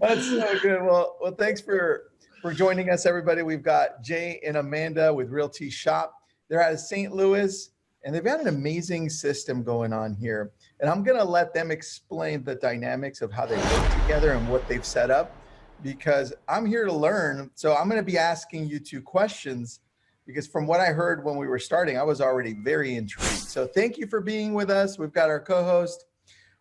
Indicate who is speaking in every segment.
Speaker 1: That's so good. Well, thanks for joining us, everybody. We've got Jay and Amanda with Realty Shop. They're out of St. Louis, and they've got an amazing system going on here. And I'm going to let them explain the dynamics of how they work together and what they've set up, because I'm here to learn. So I'm going to be asking you 2 questions, because from what I heard when we were starting, I was already very intrigued. So thank you for being with us. We've got our co-host,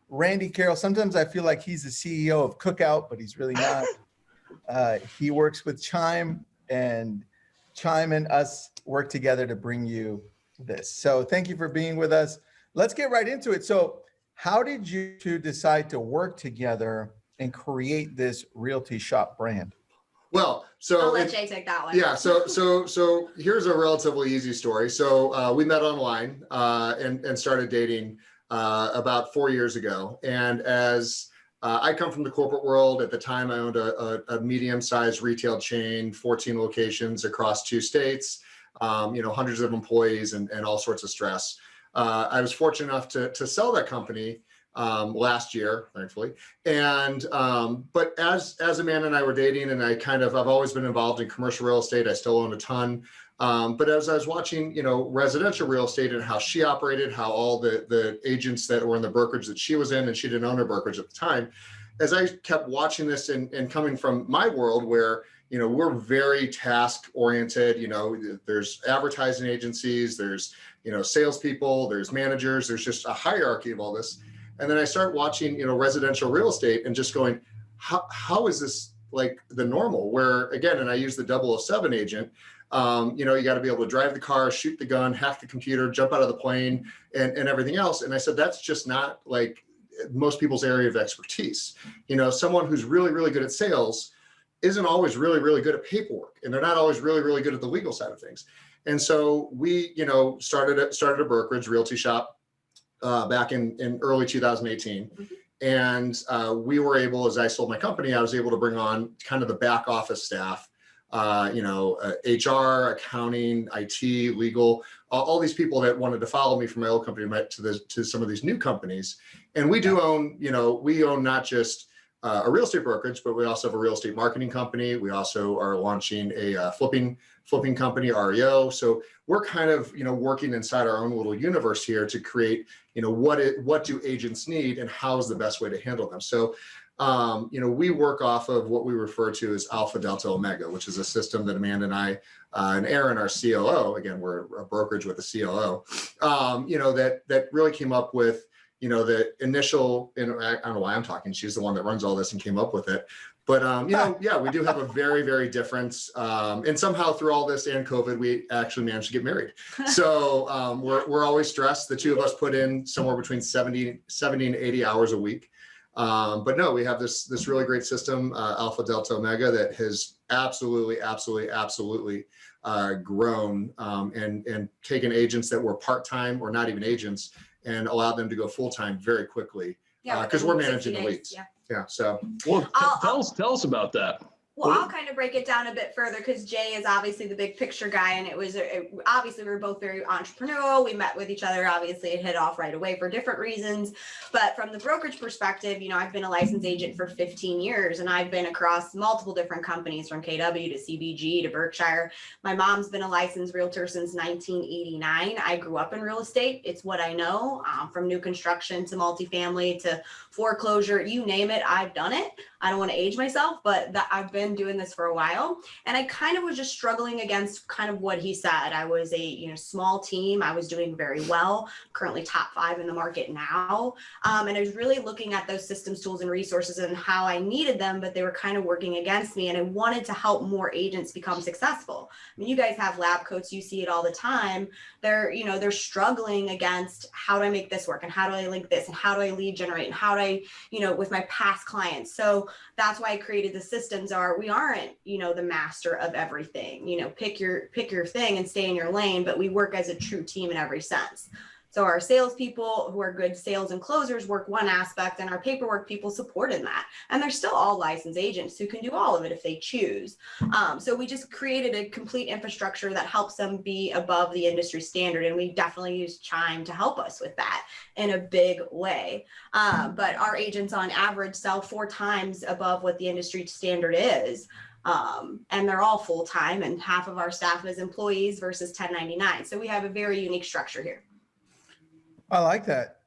Speaker 1: Randy Carroll. Sometimes I feel like he's the CEO of Cookout, but he's really not. He works with Chime, and Chime and us work together to bring you this. So thank you for being with us. Let's get right into it. So how did you 2 decide to work together and create this Realty Shop brand?
Speaker 2: Well, so
Speaker 3: I'll let Jay take that one.
Speaker 2: Yeah, so here's a relatively easy story. So we met online and started dating about 4 years ago. And as I come from the corporate world, at the time I owned a medium-sized retail chain, 14 locations across 2 states, hundreds of employees and all sorts of stress. I was fortunate enough to sell that company last year, thankfully. And but as Amanda and I were dating, and I've always been involved in commercial real estate. I still own a ton. But as I was watching, residential real estate and how she operated, how all the agents that were in the brokerage that she was in, and she didn't own her brokerage at the time, as I kept watching this and coming from my world where, we're very task oriented, there's advertising agencies, there's, salespeople, there's managers, there's just a hierarchy of all this. And then I start watching, residential real estate and just going, how is this like the normal? Where again, and I use the 007 agent, you got to be able to drive the car, shoot the gun, hack the computer, jump out of the plane, and everything else. And I said, that's just not like most people's area of expertise. Someone who's really, really good at sales isn't always really, really good at paperwork, and they're not always really, really good at the legal side of things. And so we, started a brokerage, Realty Shop, back in early 2018. And we were able, as I sold my company, I was able to bring on kind of the back office staff, HR, accounting, IT, legal, all these people that wanted to follow me from my old company to some of these new companies. And we do own, we own not just a real estate brokerage, but we also have a real estate marketing company. We also are launching a flipping company, REO. So we're kind of, working inside our own little universe here to create, what do agents need and how is the best way to handle them. So, we work off of what we refer to as Alpha Delta Omega, which is a system that Amanda and I, and Aaron, our COO, again, we're a brokerage with a COO, that really came up with, the initial, I don't know why I'm talking, she's the one that runs all this and came up with it. But, yeah, we do have a very, very different, and somehow through all this and COVID, we actually managed to get married. So we're always stressed. The 2 of us put in somewhere between 70 and 80 hours a week. But no, we have this really great system, Alpha Delta Omega, that has absolutely grown and taken agents that were part-time or not even agents and allowed them to go full-time very quickly. Because we're managing the leads. Yeah. So
Speaker 4: well, tell us about that.
Speaker 3: Well, I'll kind of break it down a bit further because Jay is obviously the big picture guy, and obviously we were both very entrepreneurial. We met with each other, obviously it hit off right away for different reasons. But from the brokerage perspective, I've been a licensed agent for 15 years, and I've been across multiple different companies from KW to CBG to Berkshire. My mom's been a licensed realtor since 1989. I grew up in real estate. It's what I know, from new construction to multifamily to foreclosure, you name it, I've done it. I don't want to age myself, but I've been doing this for a while. And I kind of was just struggling against kind of what he said. I was a small team. I was doing very well, currently top 5 in the market now. And I was really looking at those systems, tools, and resources and how I needed them, but they were kind of working against me. And I wanted to help more agents become successful. I mean, you guys have lab coats, you see it all the time. They're struggling against how do I make this work, and how do I link this, and how do I lead generate, and how do I, with my past clients. So that's why I created the systems. We aren't, the master of everything, pick your thing and stay in your lane, but we work as a true team in every sense. So our salespeople who are good sales and closers work one aspect, and our paperwork people support in that. And they're still all licensed agents who can do all of it if they choose. So we just created a complete infrastructure that helps them be above the industry standard. And we definitely use Chime to help us with that in a big way. But our agents on average sell 4 times above what the industry standard is. And they're all full-time, and half of our staff is employees versus 1099. So we have a very unique structure here.
Speaker 1: I like that.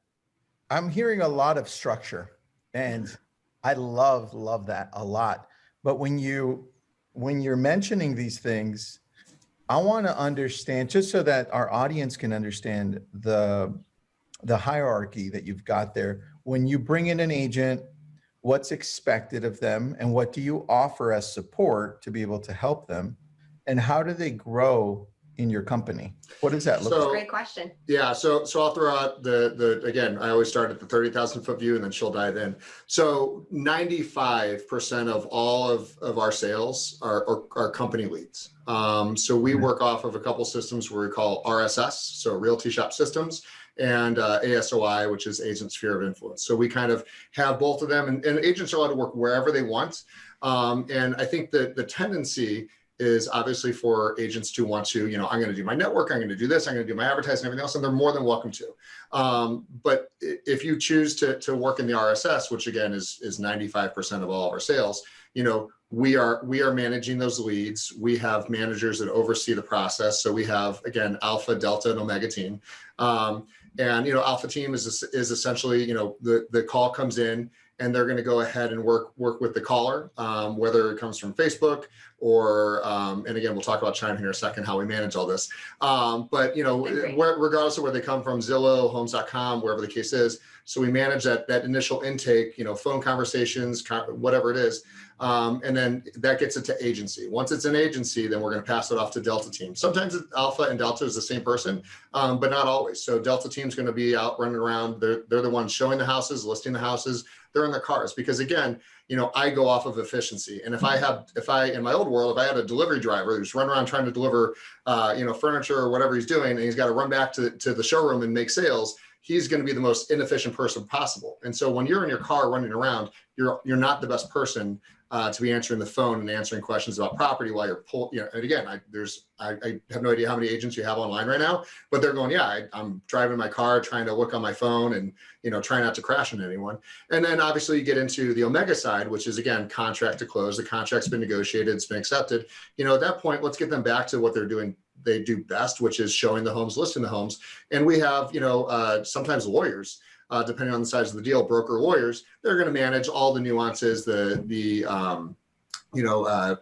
Speaker 1: I'm hearing a lot of structure, and I love that a lot. But when you're mentioning these things, I want to understand, just so that our audience can understand the hierarchy that you've got there. When you bring in an agent, what's expected of them, and what do you offer as support to be able to help them, and how do they grow in your company? What does that look like?
Speaker 3: Great question.
Speaker 2: Yeah, so I'll throw out again, I always start at the 30,000 foot view, and then she'll dive in. So 95% of all of our sales are company leads. So we work off of a couple systems where we call RSS, so Realty Shop Systems, and ASOI, which is Agent Sphere of Influence. So we kind of have both of them, and agents are allowed to work wherever they want. And I think that the tendency is obviously for agents to want to, I'm going to do my network, I'm going to do this, I'm going to do my advertising and everything else, and they're more than welcome to. But if you choose to work in the RSS, which again is 95% of all of our sales, we are managing those leads. We have managers that oversee the process. So we have, again, Alpha, Delta, and Omega team. And Alpha team is essentially, the call comes in, and they're going to go ahead and work with the caller, whether it comes from Facebook or, and again, we'll talk about Chime here in a second, how we manage all this. But regardless of where they come from, Zillow, homes.com, wherever the case is. So we manage that initial intake, phone conversations, whatever it is. And then that gets it to agency. Once it's an agency, then we're going to pass it off to Delta team. Sometimes Alpha and Delta is the same person, but not always. So Delta team's going to be out running around. They're the ones showing the houses, listing the houses. They're in their cars because, again, I go off of efficiency. And if I in my old world, if I had a delivery driver who's running around trying to deliver, furniture or whatever he's doing, and he's got to run back to the showroom and make sales, he's going to be the most inefficient person possible. And so when you're in your car running around, you're not the best person to be answering the phone and answering questions about property while you're and again, I have no idea how many agents you have online right now, but they're going, I'm driving my car, trying to look on my phone and, try not to crash into anyone. And then obviously you get into the Omega side, which is, again, contract to close. The contract's been negotiated, it's been accepted. At that point, let's get them back to what they're doing. They do best, which is showing the homes, listing the homes. And we have, sometimes lawyers, depending on the size of the deal, broker lawyers, they're going to manage all the nuances, the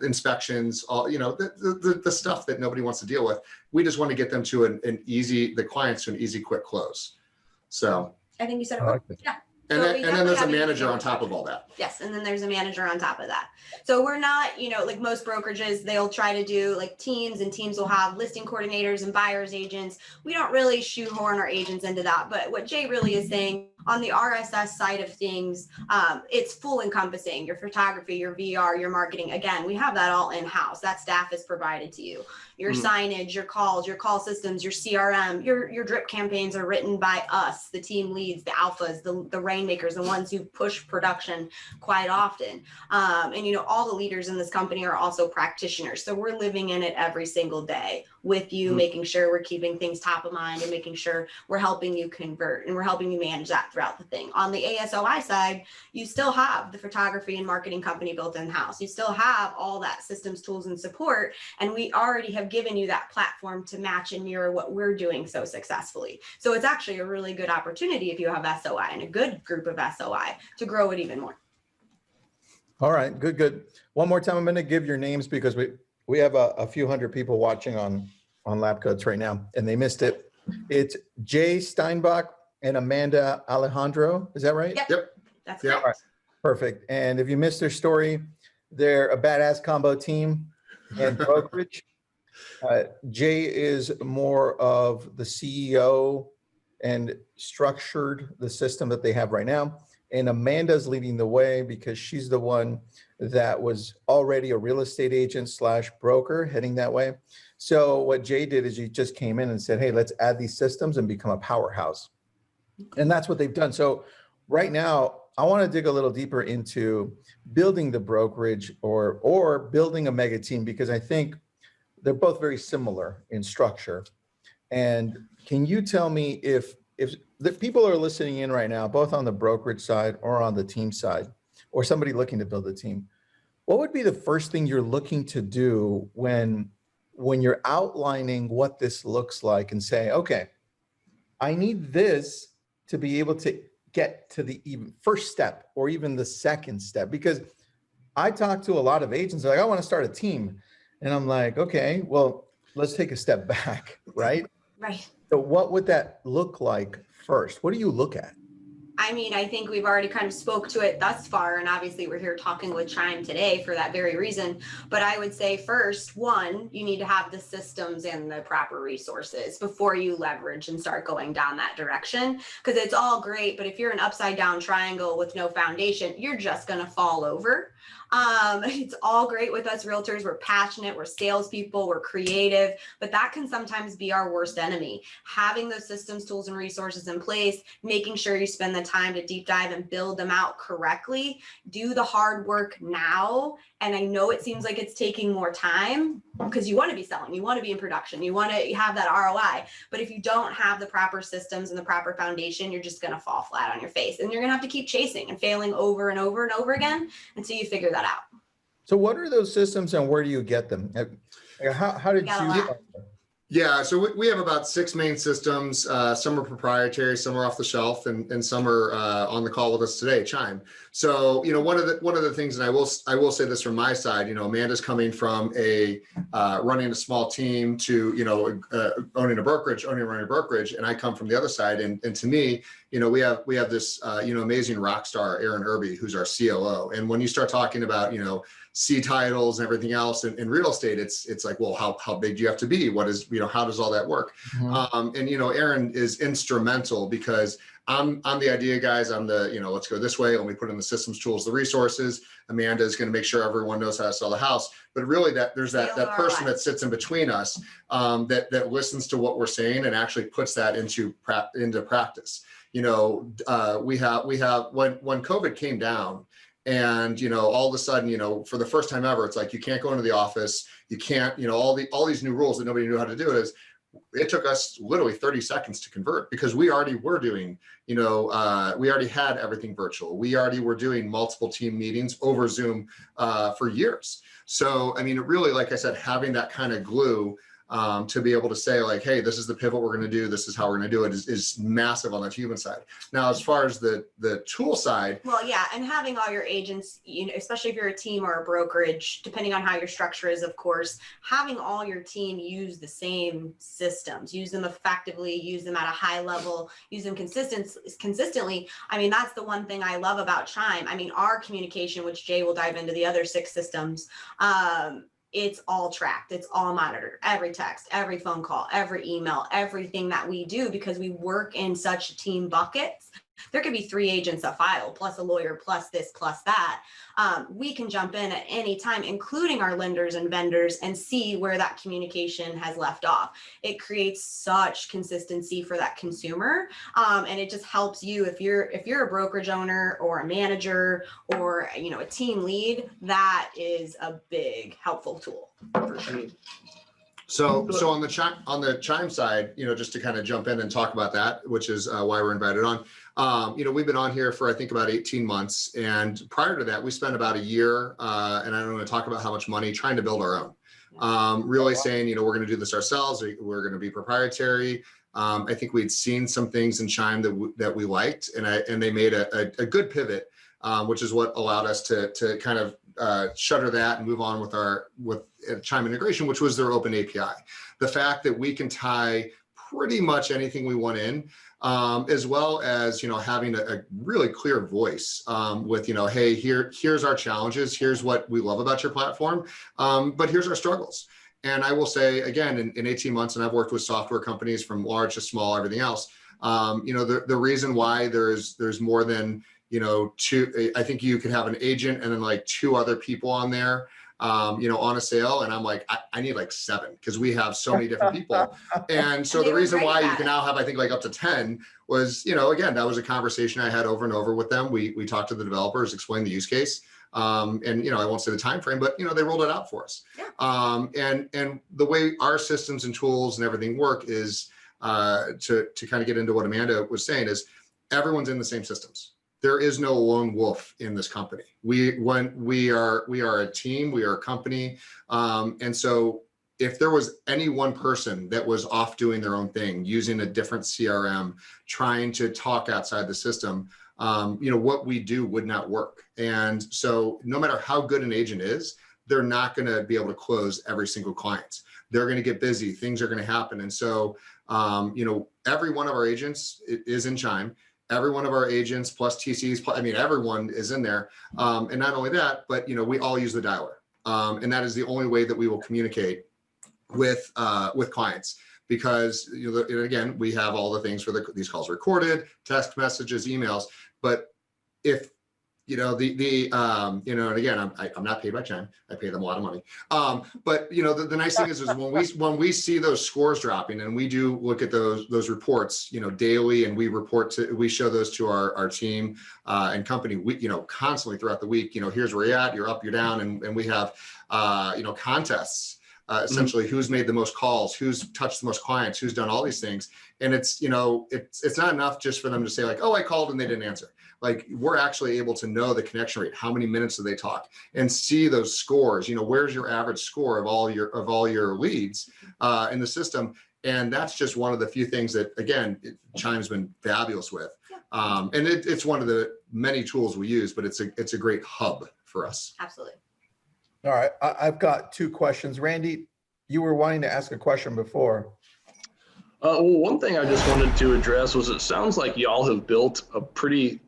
Speaker 2: inspections, all, the stuff that nobody wants to deal with. We just want to get them to the clients to an easy, quick close. So
Speaker 3: I think you said it well. Yeah.
Speaker 2: And then there's a manager on top of all that.
Speaker 3: Yes, and then there's a manager on top of that. So we're not, like most brokerages, they'll try to do like teams, and teams will have listing coordinators and buyer's agents. We don't really shoehorn our agents into that. But what Jay really is saying, on the RSS side of things, it's full encompassing. Your photography, your VR, your marketing. Again, we have that all in-house. That staff is provided to you. Your signage, your calls, your call systems, your CRM, your drip campaigns are written by us, the team leads, the alphas, the rainmakers, the ones who push production quite often. And all the leaders in this company are also practitioners. So we're living in it every single day with you, making sure we're keeping things top of mind and making sure we're helping you convert and we're helping you manage that throughout the thing. On the ASOI side, you still have the photography and marketing company built in-house. You still have all that systems, tools, and support. And we already have given you that platform to match and mirror what we're doing so successfully. So it's actually a really good opportunity if you have SOI and a good group of SOI to grow it even more.
Speaker 1: All right, good. One more time, I'm going to give your names because we have a few hundred people watching on LabCoats right now, and they missed it. It's Jay Steinback and Amanda Alejandro. Is that right?
Speaker 3: Yep. That's correct.
Speaker 1: All right. Perfect. And if you missed their story, they're a badass combo team and brokerage. Jay is more of the CEO and structured the system that they have right now. and Amanda's leading the way because she's the one that was already a real estate agent / broker heading that way. So what Jay did is he just came in and said, hey, let's add these systems and become a powerhouse. And that's what they've done. So right now, I want to dig a little deeper into building the brokerage or building a mega team, because I think they're both very similar in structure. And can you tell me if the people are listening in right now, both on the brokerage side or on the team side, or somebody looking to build a team, what would be the first thing you're looking to do when you're outlining what this looks like and say, okay, I need this to be able to get to the even first step or even the second step? Because I talk to a lot of agents like, I want to start a team. And I'm like, okay, well, let's take a step back, right?
Speaker 3: Right.
Speaker 1: So what would that look like first? What do you look at?
Speaker 3: I mean, I think we've already kind of spoke to it thus far, and obviously we're here talking with Chime today for that very reason. But I would say first, one, you need to have the systems and the proper resources before you leverage and start going down that direction. Because it's all great, but if you're an upside down triangle with no foundation, you're just going to fall over. It's all great with us realtors. We're passionate, we're salespeople, we're creative, but that can sometimes be our worst enemy. Having those systems, tools, and resources in place, making sure you spend the time to deep dive and build them out correctly, do the hard work now. And I know it seems like it's taking more time because you want to be selling, you want to be in production, you want to have that ROI. But if you don't have the proper systems and the proper foundation, you're just going to fall flat on your face, and you're going to have to keep chasing and failing over and over and over again until you figure that out.
Speaker 1: So what are those systems and where do you get them? How did you?
Speaker 2: Yeah, so we have about 6 main systems. Some are proprietary, some are off the shelf, and some are on the call with us today, Chime. So, one of the things, and I will say this from my side, Amanda's coming from running a small team to, owning a brokerage, and I come from the other side. And to me, we have this, amazing rock star, Aaron Irby, who's our COO. And when you start talking about, C titles and everything else in real estate, it's like, well, how big do you have to be? What is, how does all that work? Mm-hmm. And Aaron is instrumental because I'm the idea guys. I'm the, let's go this way. Let me put in the systems, tools, the resources. Amanda is going to make sure everyone knows how to sell the house. But really there's that person that sits in between us that listens to what we're saying and actually puts that into practice. We have when COVID came down, and, all of a sudden, for the first time ever, it's like, you can't go into the office. You can't, all these new rules that nobody knew how to do. It took us literally 30 seconds to convert because we already were doing, we already had everything virtual. We already were doing multiple team meetings over Zoom for years. So, I mean, it really, like I said, having that kind of glue to be able to say like, hey, this is the pivot we're going to do. This is how we're going to do it is massive on the human side. Now, as far as the tool side.
Speaker 3: Well, yeah. And having all your agents, especially if you're a team or a brokerage, depending on how your structure is, of course, having all your team use the same systems, use them effectively, use them at a high level, use them consistently. I mean, that's the one thing I love about Chime. I mean, our communication, which Jay will dive into the other 6 systems, it's all tracked. It's all monitored. Every text, every phone call, every email, everything that we do, because we work in such team buckets. There could be 3 agents a file, plus a lawyer, plus this, plus that. We can jump in at any time, including our lenders and vendors, and see where that communication has left off. It creates such consistency for that consumer. And it just helps you if you're a brokerage owner or a manager or, a team lead, that is a big helpful tool for sure.
Speaker 2: So on the Chime side, just to kind of jump in and talk about that, which is why we're invited on. We've been on here for, I think, about 18 months. And prior to that, we spent about a year, and I don't want to talk about how much money, trying to build our own. Really saying, we're going to do this ourselves. We're going to be proprietary. I think we'd seen some things in Chime that we liked, and they made a good pivot, which is what allowed us to kind of shutter that and move on with Chime integration, which was their open API. The fact that we can tie pretty much anything we want in, as well as, having a really clear voice with, hey, here's our challenges. Here's what we love about your platform. But here's our struggles. And I will say, again, in 18 months, and I've worked with software companies from large to small, everything else, the reason why there's more than, I think you could have an agent and then like 2 other people on there, on a sale. And I'm like, I need like 7 because we have so many different people. And so the reason why you can now have, I think, like up to 10 was, again, that was a conversation I had over and over with them. We talked to the developers, explained the use case. And I won't say the time frame, but they rolled it out for us. Yeah. And the way our systems and tools and everything work is to kind of get into what Amanda was saying is everyone's in the same systems. There is no lone wolf in this company. We are a team, we are a company. And so if there was any one person that was off doing their own thing, using a different CRM, trying to talk outside the system, what we do would not work. And so no matter how good an agent is, they're not going to be able to close every single client. They're going to get busy. Things are going to happen. And so, every one of our agents is in Chime. Every one of our agents plus TCs, everyone is in there. And not only that, but, we all use the dialer. And that is the only way that we will communicate with clients. Because again, we have all the things for these calls recorded, text messages, emails. But if and again, I'm not paid by Chime. I pay them a lot of money. But the nice thing is when we see those scores dropping, and we do look at those reports, daily, and we show those to our team and company. We constantly throughout the week. Here's where you're at. You're up. You're down. And we have contests. Essentially, who's made the most calls, who's touched the most clients, who's done all these things. And it's not enough just for them to say like, oh, I called and they didn't answer. Like, we're actually able to know the connection rate, how many minutes do they talk, and see those scores. Where's your average score of all your leads in the system. And that's just one of the few things that, again, Chime's been fabulous with. Yeah. And it's one of the many tools we use, but it's a great hub for us.
Speaker 3: Absolutely.
Speaker 1: All right, I've got 2 questions. Randy, you were wanting to ask a question before.
Speaker 4: Well, one thing I just wanted to address was it sounds like y'all have built a pretty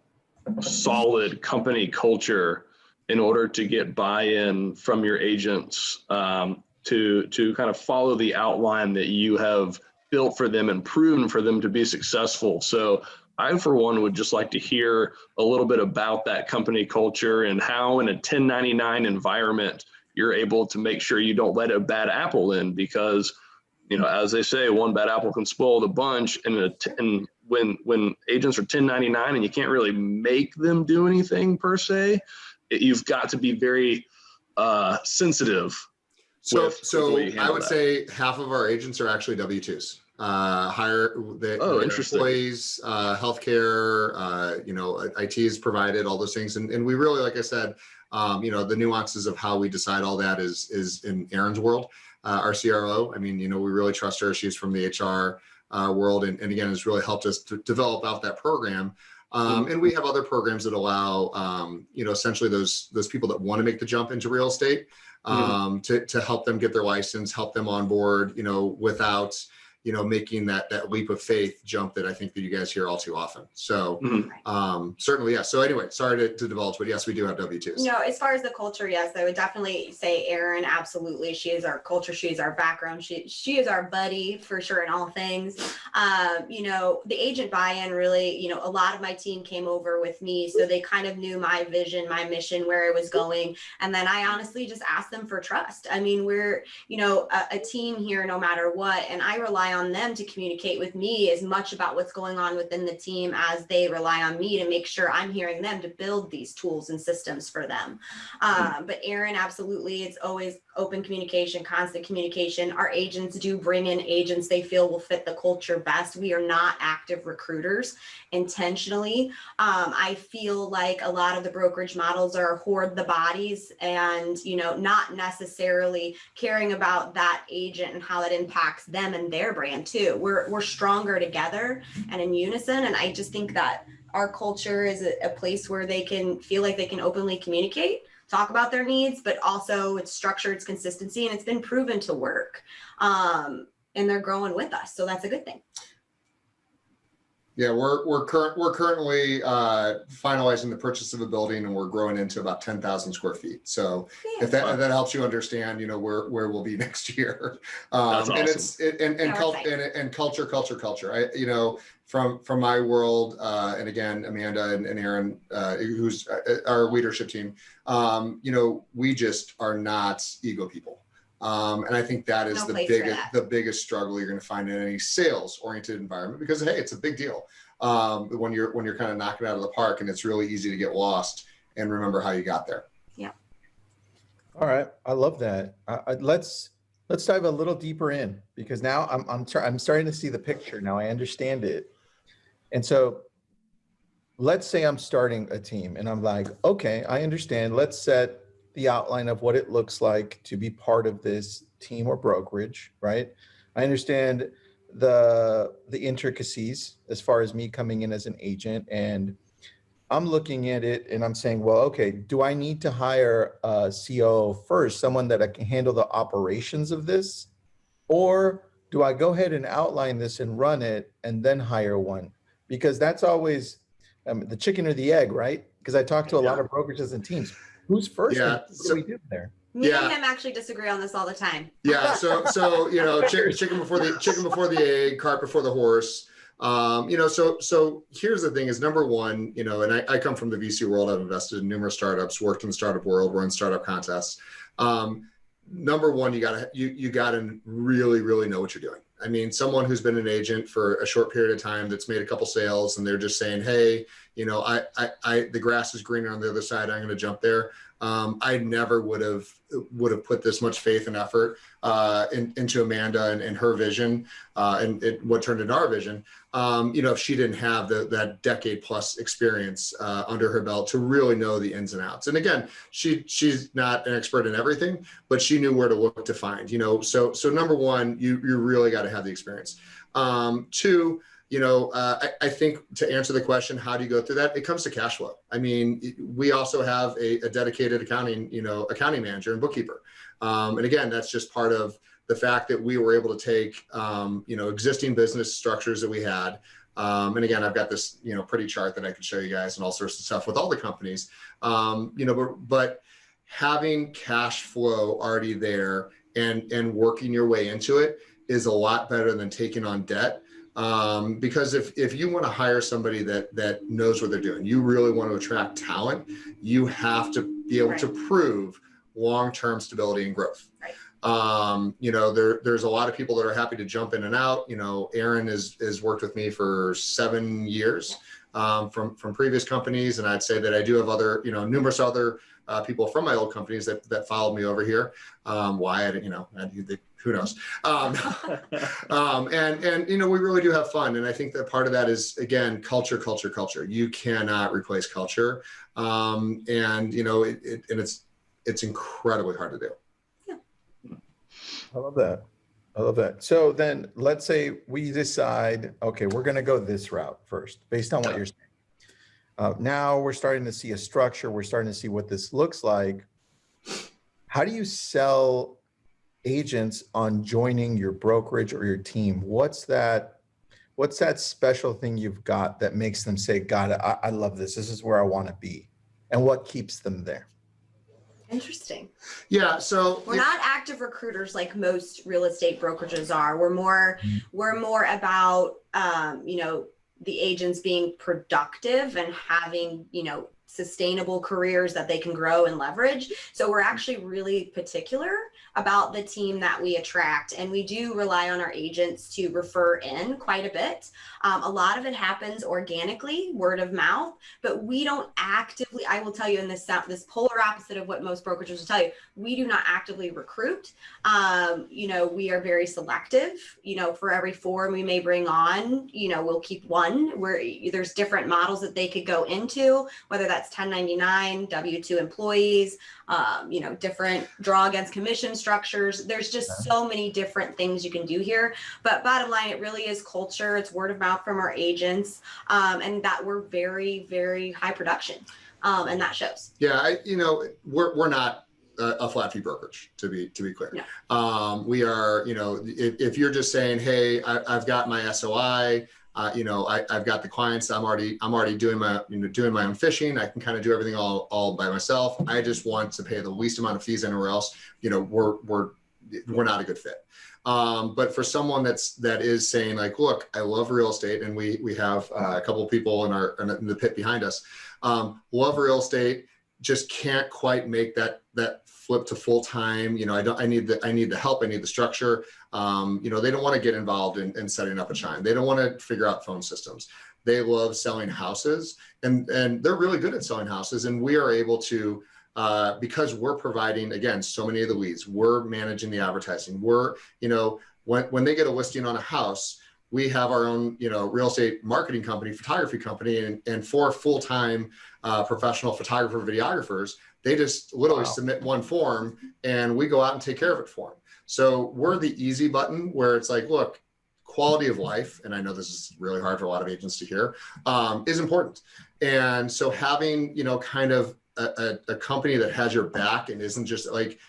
Speaker 4: solid company culture in order to get buy-in from your agents to kind of follow the outline that you have built for them and proven for them to be successful. So I, for one, would just like to hear a little bit about that company culture and how in a 1099 environment, you're able to make sure you don't let a bad apple in, because, as they say, one bad apple can spoil the bunch. And when agents are 1099 and you can't really make them do anything per se, you've got to be very sensitive.
Speaker 2: So I would say half of our agents are actually W-2s. Employees, healthcare, IT is provided, all those things. And we really, like I said, the nuances of how we decide all that is in Erin's world, our CRO. We really trust her. She's from the HR world. And again, has really helped us to develop out that program. And we have other programs that allow, essentially those people that want to make the jump into real estate, to help them get their license, help them on board, without, making that leap of faith jump that I think that you guys hear all too often. So certainly, yes. So anyway, sorry to divulge, but yes, we do have W-2s.
Speaker 3: No, as far as the culture, yes, I would definitely say Erin, absolutely. She is our culture. She is our background. She is our buddy for sure in all things. The agent buy-in really, a lot of my team came over with me, so they kind of knew my vision, my mission, where I was going. And then I honestly just asked them for trust. We're, a team here no matter what, and I rely on them to communicate with me as much about what's going on within the team as they rely on me to make sure I'm hearing them to build these tools and systems for them. But Erin, absolutely, it's always open communication, constant communication. Our agents do bring in agents they feel will fit the culture best. We are not active recruiters intentionally. I feel like a lot of the brokerage models are hoard the bodies and, not necessarily caring about that agent and how that impacts them and their brand too. We're stronger together and in unison. And I just think that our culture is a place where they can feel like they can openly communicate, talk about their needs, but also it's structure, it's consistency, and it's been proven to work. And they're growing with us. So that's a good thing.
Speaker 2: Yeah, we're currently finalizing the purchase of a building, and we're growing into about 10,000 square feet. So if that helps you understand, where we'll be next year.
Speaker 4: That's
Speaker 2: And
Speaker 4: awesome.
Speaker 2: and culture. From my world, and again, Amanda and Aaron, who's our leadership team, we just are not ego people. And I think that is the biggest struggle you're going to find in any sales oriented environment, because hey, it's a big deal when you're kind of knocking it out of the park, and it's really easy to get lost and remember how you got there.
Speaker 3: Yeah.
Speaker 1: All right, I love that. Let's dive a little deeper in, because now I'm starting to see the picture now. I understand it, and so let's say I'm starting a team, and I'm like, okay, I understand. Let's set the outline of what it looks like to be part of this team or brokerage, right? I understand the intricacies as far as me coming in as an agent, and I'm looking at it and I'm saying, well, okay, do I need to hire a COO first, someone that can handle the operations of this? Or do I go ahead and outline this and run it and then hire one? Because that's always the chicken or the egg, right? Because I talk to a lot of brokerages and teams. Who's first?
Speaker 2: Yeah.
Speaker 1: What do we do there?
Speaker 3: Me and him actually disagree on this all the time.
Speaker 2: Yeah. So chicken before the egg, cart before the horse. So here's the thing: is number one, and I come from the VC world. I've invested in numerous startups, worked in the startup world, run startup contests. Number one, you gotta really, really know what you're doing. I mean, someone who's been an agent for a short period of time that's made a couple sales and they're just saying, hey, the grass is greener on the other side, I'm going to jump there. I never would have put this much faith and effort into Amanda and her vision, and what turned into our vision. If she didn't have that decade plus experience under her belt to really know the ins and outs. And again, she's not an expert in everything, but she knew where to look to find. So number one, you really got to have the experience. Two, I think to answer the question, how do you go through that? It comes to cash flow. I mean, we also have a dedicated accounting manager and bookkeeper. And again, that's just part of the fact that we were able to take, existing business structures that we had. And again, I've got this, pretty chart that I could show you guys and all sorts of stuff with all the companies, but having cash flow already there and working your way into it is a lot better than taking on debt. Because if you want to hire somebody that knows what they're doing, you really want to attract talent, you have to be able to prove long-term stability and growth.
Speaker 3: Right.
Speaker 2: There's a lot of people that are happy to jump in and out. Aaron has worked with me for 7 years from previous companies, and I'd say that I do have numerous other people from my old companies that followed me over here. Why who knows? And we really do have fun, and I think that part of that is, again, culture. You cannot replace culture, and it's incredibly hard to do.
Speaker 1: I love that. So then let's say we decide, okay, we're going to go this route first, based on what you're saying. Now we're starting to see a structure. We're starting to see what this looks like. How do you sell agents on joining your brokerage or your team? What's that special thing you've got that makes them say, God, I love this. This is where I want to be. And what keeps them there?
Speaker 3: Interesting.
Speaker 2: Yeah. So
Speaker 3: we're not active recruiters like most real estate brokerages are. We're more about, the agents being productive and having, sustainable careers that they can grow and leverage. So we're actually really particular about the team that we attract, and we do rely on our agents to refer in quite a bit. A lot of it happens organically, word of mouth, but we don't actively, I will tell you in this polar opposite of what most brokerages will tell you, we do not actively recruit. We are very selective. For every 4 we may bring on, we'll keep one. There's different models that they could go into, whether that's 1099, W-2 employees, different draw against commission structures. There's just so many different things you can do here. But bottom line, it really is culture. It's word of mouth from our agents, and that we're very, very high production, and that shows.
Speaker 2: Yeah, we're not a flat fee brokerage, to be clear.
Speaker 3: No.
Speaker 2: We are, if you're just saying, hey, I've got my SOI, I've got the clients. I'm already doing my own fishing. I can kind of do everything all by myself. I just want to pay the least amount of fees anywhere else. We're not a good fit. But for someone that is saying like, look, I love real estate, and we have a couple of people in the pit behind us, love real estate, just can't quite make that flip to full time. I need the help. I need the structure. They don't want to get involved in setting up a Chime. They don't want to figure out phone systems. They love selling houses, and they're really good at selling houses. And we are able to, because we're providing, again, so many of the leads, we're managing the advertising. When they get a listing on a house, we have our own, real estate marketing company, photography company, and 4 full-time professional photographer, videographers. They just literally submit one form, and we go out and take care of it for them. So we're the easy button where it's like, look, quality of life, and I know this is really hard for a lot of agents to hear, is important. And so having, kind of a company that has your back and isn't just like,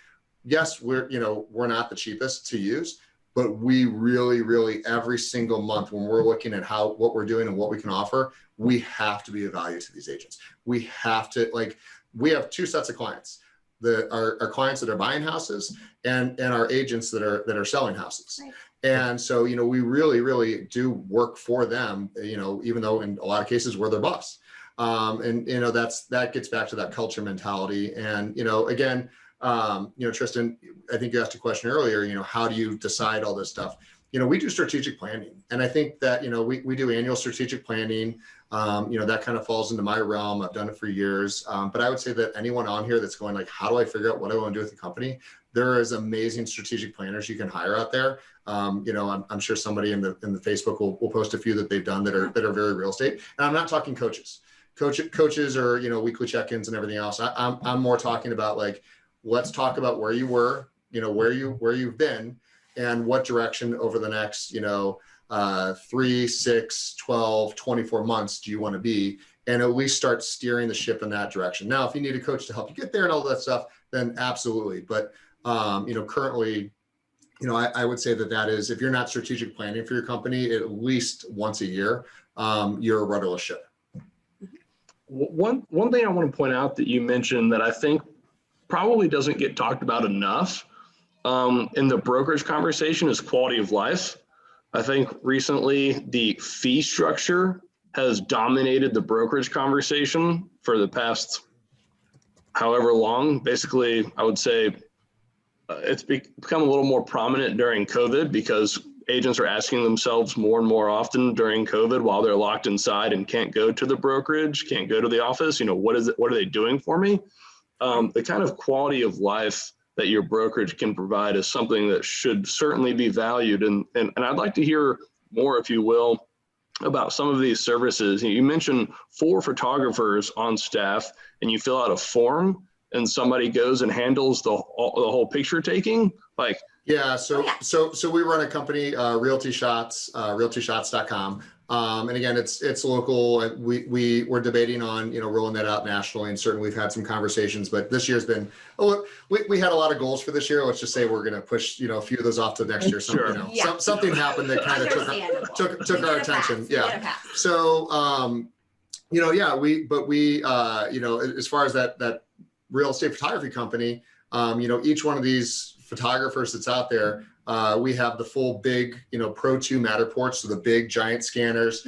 Speaker 2: yes, we're not the cheapest to use, but we really, really every single month when we're looking at what we're doing and what we can offer, we have to be of value to these agents. We have to, we have 2 sets of clients. Our clients that are buying houses and our agents that are selling houses. Right. And so, we really, really do work for them, even though in a lot of cases we're their boss. That gets back to that culture mentality. And, again, Tristan, I think you asked a question earlier, how do you decide all this stuff? We do strategic planning. And I think that, we do annual strategic planning. That kind of falls into my realm. I've done it for years. But I would say that anyone on here that's going like, how do I figure out what I want to do with the company? There is amazing strategic planners you can hire out there. I'm sure somebody in the Facebook will post a few that they've done that are very real estate. And I'm not talking coaches. Coaches are, weekly check-ins and everything else. I'm more talking about like, let's talk about where you were, where you've been, and what direction over the next, 3, 6, 12, 24 months do you want to be, and at least start steering the ship in that direction. Now, if you need a coach to help you get there and all that stuff, then absolutely. But, currently, I would say that is, if you're not strategic planning for your company, at least once a year, you're a rudderless ship.
Speaker 4: One thing I want to point out that you mentioned that I think probably doesn't get talked about enough in the brokerage conversation is quality of life. I think recently the fee structure has dominated the brokerage conversation for the past however long. Basically, I would say it's become a little more prominent during COVID because agents are asking themselves more and more often during COVID while they're locked inside and can't go to the brokerage, can't go to the office. What are they doing for me? The kind of quality of life that your brokerage can provide is something that should certainly be valued. And I'd like to hear more, if you will, about some of these services. You mentioned 4 photographers on staff, and you fill out a form and somebody goes and handles the whole picture taking.
Speaker 2: Yeah, so we run a company, Realty Shots, realtyshots.com. And again, it's local. We're debating on, rolling that out nationally, and certainly we've had some conversations, but this year's been, we had a lot of goals for this year. Let's just say we're going to push, a few of those off to next year. Something happened that kind of took our attention. Yeah. So, we, as far as that real estate photography company, each one of these photographers that's out there, we have the full big, Pro 2 Matterports, so the big giant scanners.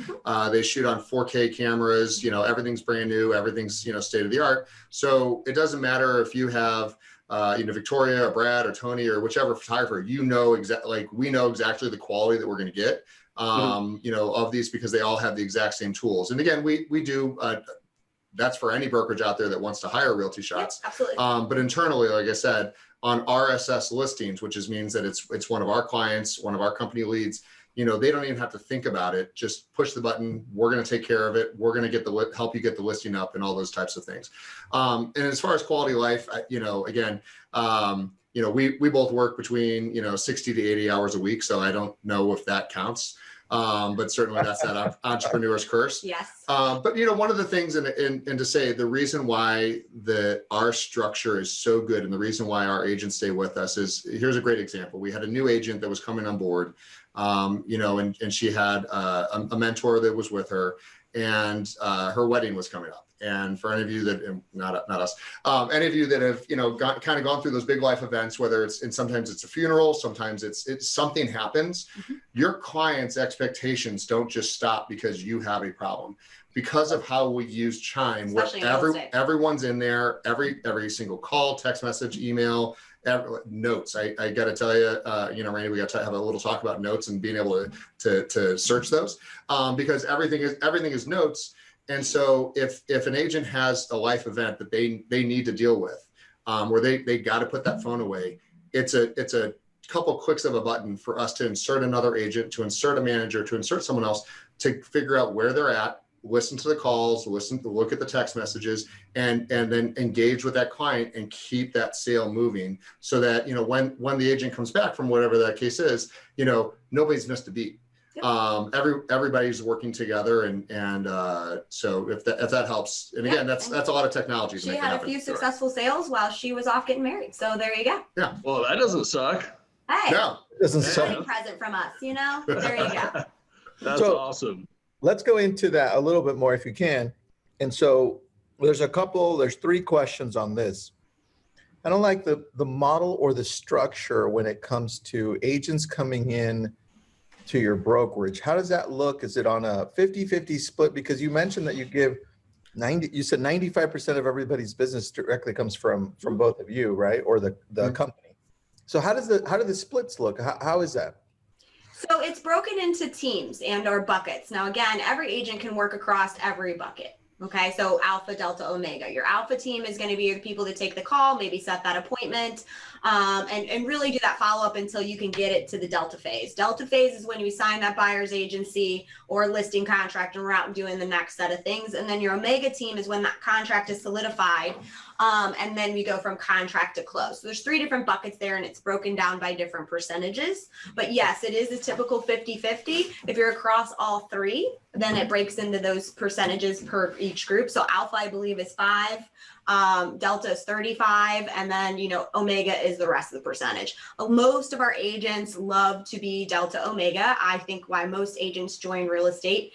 Speaker 2: They shoot on 4K cameras. Everything's brand new. Everything's state of the art. So it doesn't matter if you have Victoria or Brad or Tony or whichever photographer. We know exactly the quality that we're going to get. Of these, because they all have the exact same tools. And again, we do. That's for any brokerage out there that wants to hire Realty Shots.
Speaker 3: Yeah, absolutely.
Speaker 2: But internally, like I said, on RSS listings, which means that it's one of our clients, one of our company leads, they don't even have to think about it. Just push the button. We're going to take care of it. We're going to help you get the listing up and all those types of things. And as far as quality of life, again, we both work between, 60 to 80 hours a week. So I don't know if that counts. but certainly that's that entrepreneur's curse.
Speaker 3: Yes.
Speaker 2: But one of the things, and to say the reason why our structure is so good and the reason why our agents stay with us is, here's a great example. We had a new agent that was coming on board, and she had a mentor that was with her, and her wedding was coming up. And for any of you that, not us, any of you that have, kind of gone through those big life events, whether and sometimes it's a funeral, sometimes it's something happens, your client's expectations don't just stop because you have a problem. Because of how we use Chime, where everyone's in there, every single call, text message, email, notes. I got to tell you, Randy, we got to have a little talk about notes and being able to search those, because everything is notes. And so if an agent has a life event that they need to deal with, where they got to put that phone away, it's a couple clicks of a button for us to insert another agent, to insert a manager, to insert someone else, to figure out where they're at, listen to the calls, look at the text messages, and then engage with that client and keep that sale moving, so that when the agent comes back from whatever that case is, nobody's missed a beat. Yep. Everybody's working together, and so if that helps, and again, that's a lot of technology.
Speaker 3: She had a few successful sales while she was off getting married, so there you go.
Speaker 2: Yeah.
Speaker 4: Well, that doesn't suck.
Speaker 3: Hey,
Speaker 2: no,
Speaker 1: it doesn't suck.
Speaker 3: wedding present from us, There you go.
Speaker 4: That's awesome.
Speaker 1: Let's go into that a little bit more if you can. And so there's 3 questions on this. I don't like the model or the structure when it comes to agents coming in to your brokerage. How does that look? Is it on a 50-50 split? Because you mentioned that you give you said 95% of everybody's business directly comes from both of you, right? Or the company. So how do the splits look? How is that?
Speaker 3: So it's broken into teams and or buckets. Now, again, every agent can work across every bucket. Okay, so alpha, delta, omega. Your alpha team is going to be the people that take the call, maybe set that appointment, and really do that follow-up until you can get it to the delta phase. Delta phase is when you sign that buyer's agency or listing contract and we're out and doing the next set of things. And then your omega team is when that contract is solidified, and then we go from contract to close. So there's 3 different buckets there, and it's broken down by different percentages. But yes, it is a typical 50-50. If you're across all 3, then it breaks into those percentages per each group. So alpha, I believe, is 5. Delta is 35, and then omega is the rest of the percentage. Most of our agents love to be delta omega. I think why most agents join real estate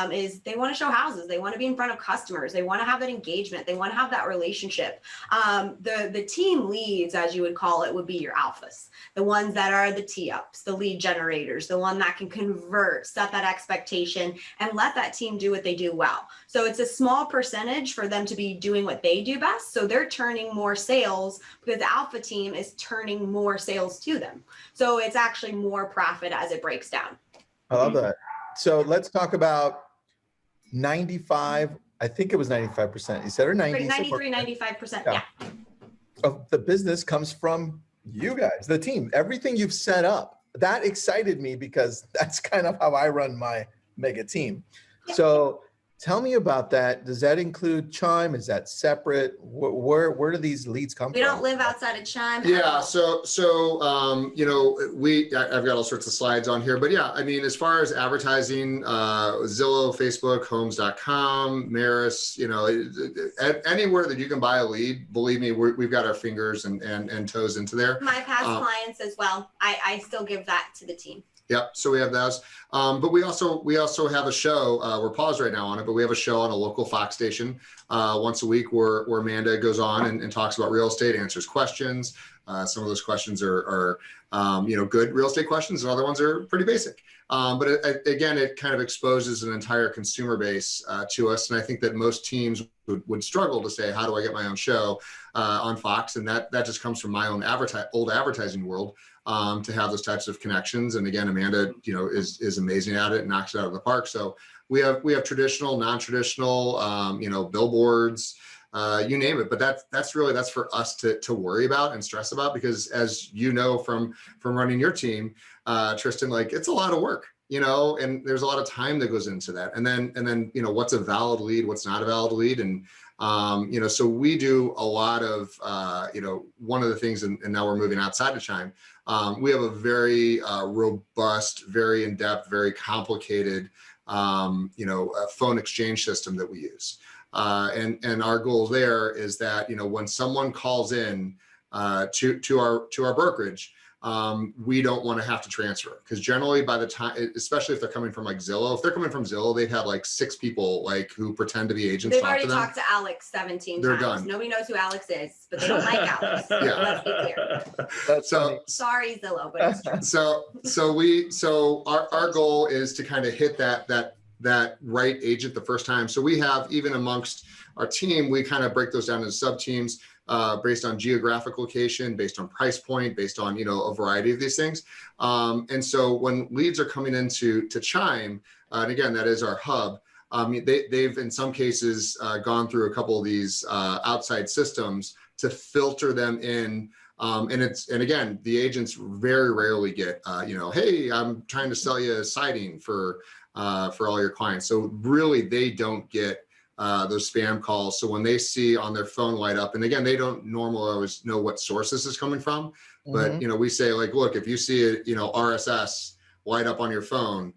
Speaker 3: is they want to show houses, they want to be in front of customers, they want to have that engagement, they want to have that relationship. The team leads, as you would call it, would be your alphas, the ones that are the tee-ups, the lead generators, the one that can convert, set that expectation, and let that team do what they do well. So it's a small percentage for them to be doing what they do best. So they're turning more sales because the alpha team is turning more sales to them. So it's actually more profit as it breaks down.
Speaker 1: I love that. So let's talk about 95. I think it was 95%. You said, or 90?
Speaker 3: 93, 95%. Yeah.
Speaker 1: Of the business comes from you guys, the team, everything you've set up. That excited me because that's kind of how I run my mega team. Yeah. So tell me about that. Does that include Chime? Is that separate? Where do these leads come from?
Speaker 3: We don't live outside of Chime.
Speaker 2: Yeah. So I've got all sorts of slides on here, but yeah, I mean, as far as advertising, Zillow, Facebook, homes.com, Maris, anywhere that you can buy a lead, believe me, we've got our fingers and toes into there.
Speaker 3: My past clients as well. I still give that to the team.
Speaker 2: Yep. So we have those, but we also have a show. We're paused right now on it, but we have a show on a local Fox station once a week where Amanda goes on and talks about real estate, answers questions. Some of those questions are good real estate questions, and other ones are pretty basic. But again, it kind of exposes an entire consumer base to us, and I think that most teams would struggle to say, how do I get my own show on Fox? And that just comes from my own old advertising world. To have those types of connections. And again, Amanda, is amazing at it and knocks it out of the park. So we have traditional, non-traditional, billboards, you name it. But that's for us to worry about and stress about, because as you know, from running your team, Tristan, like it's a lot of work, and there's a lot of time that goes into that. And then, what's a valid lead, what's not a valid lead. And So we do a lot of, one of the things, and now we're moving outside of Chime. We have a very robust, very in-depth, very complicated, phone exchange system that we use. And our goal there is that, when someone calls in to our brokerage, we don't want to have to transfer, because generally by the time, especially if they're coming from like Zillow, if they're coming from Zillow, they've had like 6 people like who pretend to be agents.
Speaker 3: They've already talked to Alex 17
Speaker 2: They're
Speaker 3: times.
Speaker 2: done.
Speaker 3: Nobody knows who Alex is, but they don't like Alex.
Speaker 2: Yeah.
Speaker 3: Let's be clear.
Speaker 1: That's
Speaker 2: So-
Speaker 1: funny.
Speaker 3: Sorry, Zillow, but it's true.
Speaker 2: So our goal is to kind of hit that right agent the first time. So we have, even amongst our team, we kind of break those down into sub teams based on geographic location, based on price point, based on, a variety of these things. And so when leads are coming into Chime, and again, that is our hub, they've in some cases gone through a couple of these outside systems to filter them in. And again, the agents very rarely get, hey, I'm trying to sell you siding for all your clients. So really, they don't get those spam calls. So when they see on their phone light up, and again, they don't normally always know what source this is coming from, but we say like, look, if you see it, RSS light up on your phone,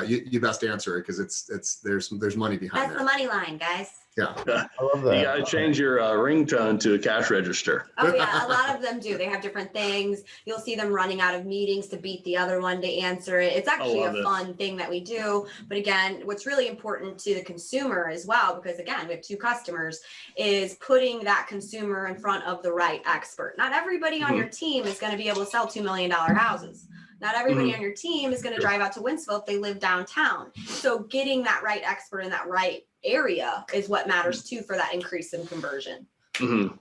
Speaker 2: you best answer it, because there's money behind
Speaker 3: That's the money line, guys.
Speaker 2: Yeah.
Speaker 1: I love that.
Speaker 4: You got to change your ringtone to a cash register.
Speaker 3: Oh yeah, a lot of them do. They have different things. You'll see them running out of meetings to beat the other one to answer it. It's actually a fun thing that we do. But again, what's really important to the consumer as well, because again, we have 2 customers, is putting that consumer in front of the right expert. Not everybody on your team is going to be able to sell $2 million houses. Not everybody on your team is going to drive out to Winsville if they live downtown. So getting that right expert in that right area is what matters too for that increase in conversion.
Speaker 4: Mm-hmm.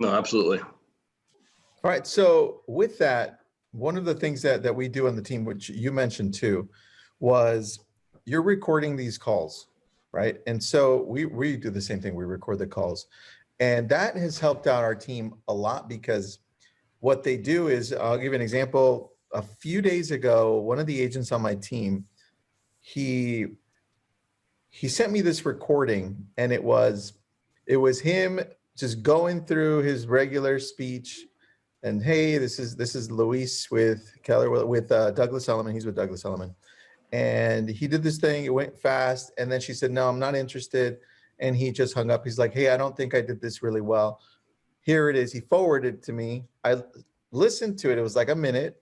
Speaker 4: No, absolutely.
Speaker 1: All right. So with that, one of the things that we do on the team, which you mentioned too, was you're recording these calls, right? And so we do the same thing. We record the calls, and that has helped out our team a lot, because what they do is, I'll give you an example. A few days ago, one of the agents on my team, he sent me this recording, and it was him just going through his regular speech, and hey, this is Luis with Keller with Douglas Elliman. He's with Douglas Elliman, and he did this thing. It went fast, and then she said, "No, I'm not interested," and he just hung up. He's like, "Hey, I don't think I did this really well. Here it is." He forwarded it to me. I listened to it. It was like a minute,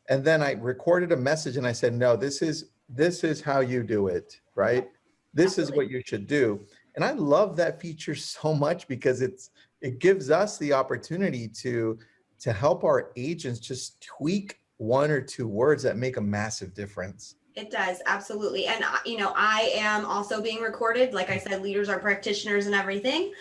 Speaker 1: and then I recorded a message, and I said, "No, this is how you do it, right? This is what you should do." And I love that feature so much, because it gives us the opportunity to help our agents just tweak 1 or 2 words that make a massive difference.
Speaker 3: It does, absolutely. And, I am also being recorded. Like I said, leaders are practitioners and everything.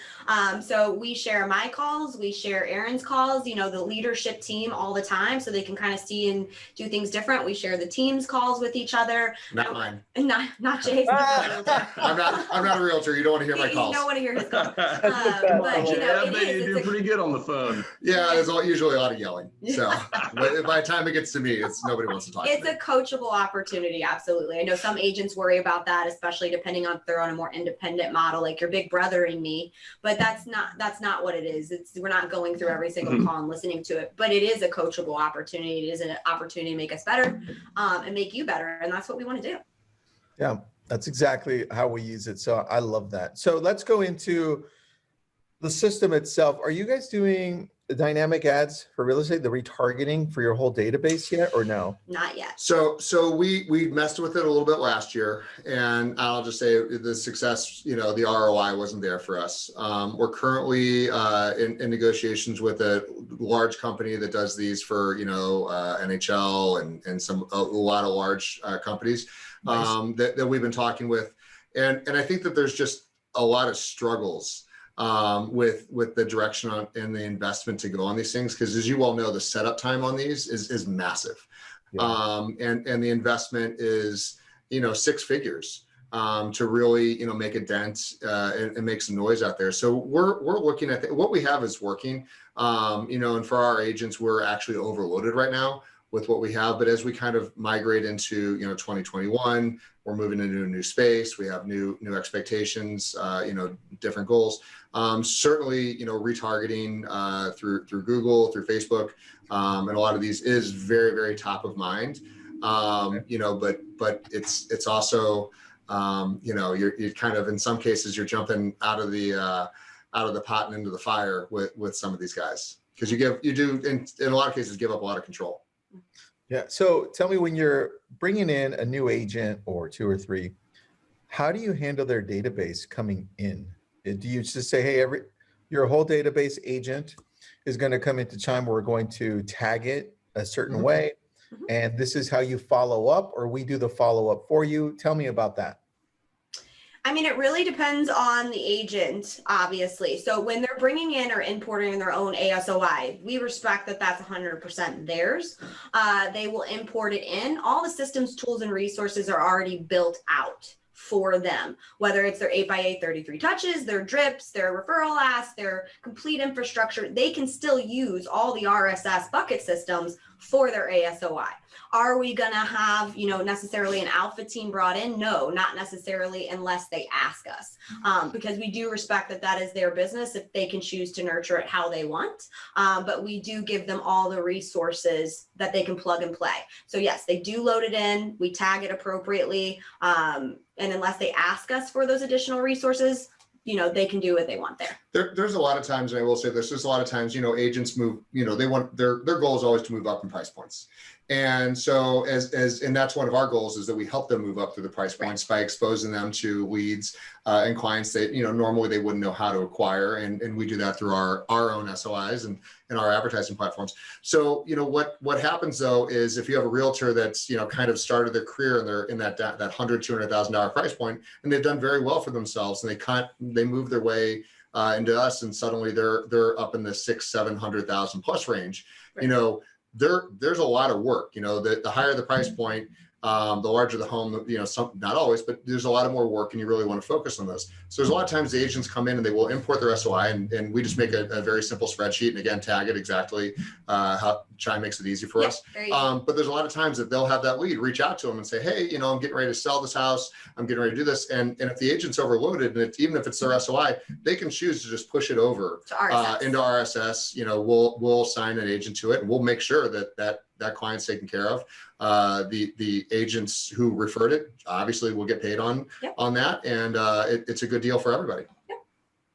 Speaker 3: So we share my calls, we share Aaron's calls, the leadership team all the time, so they can kind of see and do things different. We share the team's calls with each other.
Speaker 2: Not mine.
Speaker 3: Not Jay's.
Speaker 2: I'm not a realtor. You don't want to hear my calls.
Speaker 3: You don't want to hear his calls.
Speaker 1: But,
Speaker 4: I bet you do pretty good on the phone.
Speaker 2: Yeah, there's usually a lot of yelling. So but by the time it gets to me, nobody wants to talk to me.
Speaker 3: It's a coachable opportunity. Absolutely. I know some agents worry about that, especially depending on if they're on a more independent model, like your big brother and me, but that's not what it is. We're not going through every single call and listening to it, but it is a coachable opportunity. It is an opportunity to make us better and make you better. And that's what we want to do.
Speaker 1: Yeah, that's exactly how we use it. So I love that. So let's go into the system itself. Are you guys doing the dynamic ads for real estate, the retargeting for your whole database yet, or no?
Speaker 3: Not yet.
Speaker 2: So we messed with it a little bit last year, and I'll just say the success, the ROI wasn't there for us. We're currently in negotiations with a large company that does these for NHL and a lot of large companies that we've been talking with, and I think that there's just a lot of struggles with the direction and the investment to go on these things, because as you all know, the setup time on these is massive. Yeah. And the investment is 6 figures to really make a dent and make some noise out there. So we're looking at what we have is working, and for our agents, we're actually overloaded right now. with what we have. But as we kind of migrate into 2021, we're moving into a new space. We have new expectations, different goals. Certainly, retargeting through Google, through Facebook, and a lot of these is very, very top of mind. But it's also you're kind of, in some cases, you're jumping out of the pot and into the fire with some of these guys, because you do in a lot of cases give up a lot of control.
Speaker 1: Yeah. So tell me, when you're bringing in a new agent or two or three, how do you handle their database coming in? Do you just say, hey, your whole database agent is going to come into Chime, we're going to tag it a certain way, and this is how you follow up, or we do the follow up for you? Tell me about that.
Speaker 3: I mean, it really depends on the agent, obviously. So when they're bringing in or importing their own ASOI, we respect that that's 100% theirs. They will import it in. All the systems, tools, and resources are already built out for them, whether it's their 8x8 33 touches, their drips, their referral asks, their complete infrastructure. They can still use all the RSS bucket systems for their ASOI. Are we going to have, necessarily an alpha team brought in? No, not necessarily, unless they ask us, because we do respect that is their business if they can choose to nurture it how they want. But we do give them all the resources that they can plug and play. So yes, they do load it in. We tag it appropriately. And unless they ask us for those additional resources, they can do what they want there.
Speaker 2: There's a lot of times, and I will say this, there's a lot of times, agents move, they want their goal is always to move up in price points. And so and that's one of our goals, is that we help them move up through the price points by exposing them to leads and clients that, normally they wouldn't know how to acquire. And we do that through our own SOIs and our advertising platforms. So, what happens though, is if you have a realtor that's, kind of started their career and they're in that $100,000, $200,000 price point, and they've done very well for themselves, and they move their way into us, and suddenly they're up in the $600,000-$700,000 plus range.
Speaker 3: Right.
Speaker 2: There's a lot of work. The higher the price point, the larger the home. Not always, but there's a lot of more work, and you really want to focus on those. So there's a lot of times the agents come in and they will import their SOI, and we just make a very simple spreadsheet, and again tag it exactly how Chime makes it easy for us. But there's a lot of times that they'll have that lead reach out to them and say, hey, I'm getting ready to sell this house, I'm getting ready to do this, and if the agent's overloaded, and even if it's their SOI, they can choose to just push it over
Speaker 3: to RSS.
Speaker 2: Into RSS. We'll assign an agent to it, and we'll make sure that client's taken care of. The agents who referred it obviously will get paid on that, and it's a good deal for everybody.
Speaker 3: Yep,